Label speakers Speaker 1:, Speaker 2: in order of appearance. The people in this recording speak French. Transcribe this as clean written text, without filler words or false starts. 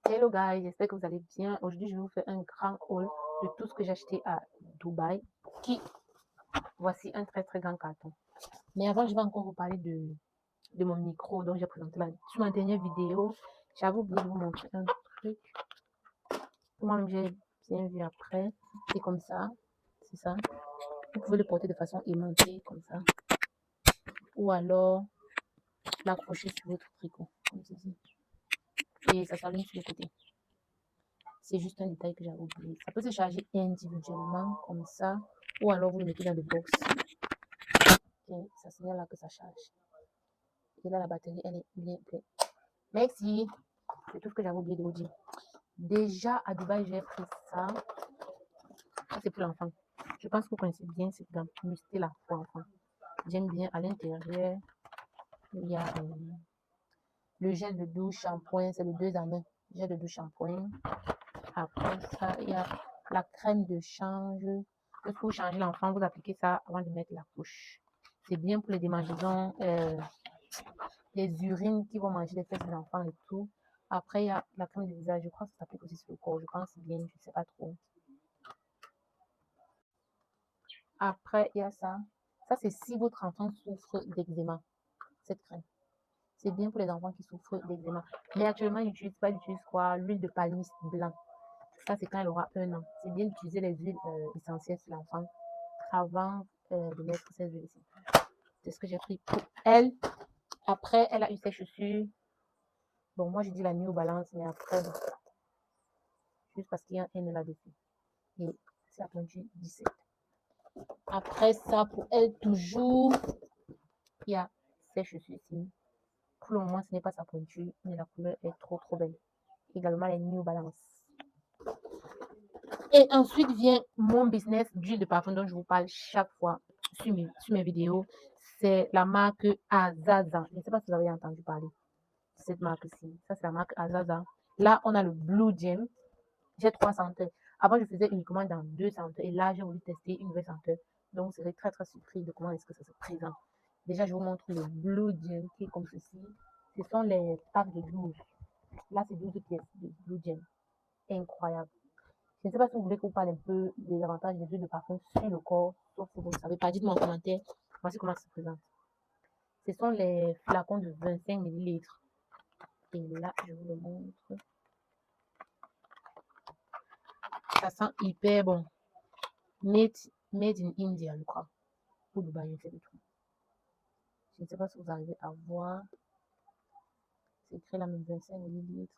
Speaker 1: Hello guys, j'espère que vous allez bien. Aujourd'hui, je vais vous faire un grand haul de tout ce que j'ai acheté à Dubaï. Voici un très très grand carton. Mais avant, je vais encore vous parler de mon micro dont j'ai présenté sur ma dernière vidéo. J'avais oublié de vous montrer un truc. Moi-même, j'ai bien vu après. C'est comme ça. C'est ça. Vous pouvez le porter de façon aimantée, comme ça. Ou alors l'accrocher sur votre tricot, comme ceci. Et ça s'allume sur le côté. C'est juste un détail que j'avais oublié. Ça peut se charger individuellement, comme ça. Ou alors vous le mettez dans le box. Et ça signale là que ça charge. Et là, la batterie, elle est bien pleine. Merci. C'est tout ce que j'avais oublié de vous dire. Déjà, à Dubaï, j'ai pris ça. Ça, c'est pour l'enfant. Je pense que vous connaissez bien cette gamme. Mustela pour enfants. J'aime bien. À l'intérieur, il y a le gel de douche, shampoing. C'est le 2 en 1. Gel de douche, shampoing. Après ça, il y a la crème de change. Lorsque vous changez l'enfant, vous appliquez ça avant de mettre la couche. C'est bien pour les démangeaisons, les urines qui vont manger les fesses de l'enfant et tout. Après, il y a la crème de visage. Je crois que ça s'applique aussi sur le corps. Je pense bien, je ne sais pas trop. Après, il y a ça. Ça, c'est si votre enfant souffre d'eczéma. Cette crème. C'est bien pour les enfants qui souffrent d'eczéma. Mais actuellement, ils n'utilisent pas, ils utilisent quoi? L'huile de palmiste blanc. Ça, c'est quand elle aura 1 an. C'est bien d'utiliser les huiles essentielles sur l'enfant avant de mettre ces huiles ici. C'est ce que j'ai pris pour elle. Après, elle a eu ses chaussures. Bon, moi, j'ai dit la New Balance, mais après, bon, juste parce qu'il y a un N là-dessus. Et c'est la pointure 17. Après ça, pour elle, toujours, il y a ses chaussures ici. Pour le moment, ce n'est pas sa pointure, mais la couleur est trop, trop belle. Également, les New Balance. Et ensuite vient mon business d'huile de parfum dont je vous parle chaque fois sur mes vidéos. C'est la marque Azaza. Je ne sais pas si vous avez entendu parler de cette marque-ci. Ça, c'est la marque Azaza. Là, on a le Blue Gem. J'ai 3 senteurs. Avant, je faisais uniquement dans 2 senteurs. Et là, j'ai voulu tester une nouvelle senteur. Donc, vous serez très, très surpris de comment est-ce que ça se présente. Déjà, je vous montre le Blue Gem qui est comme ceci. Ce sont les packs de 12. Là, c'est 12 pièces de Blue Gem. Incroyable. Je ne sais pas si vous voulez qu'on parle un peu des avantages des huiles de parfum sur le corps, sauf que vous ne savez pas. Dites-moi en commentaire. Voici comment ça se présente. Ce sont les flacons de 25 millilitres. Et là, je vous le montre. Ça sent hyper bon. Made in India, je crois. Pour Dubaï, c'est le truc. Je ne sais pas si vous arrivez à voir. C'est écrit là, même 25 millilitres.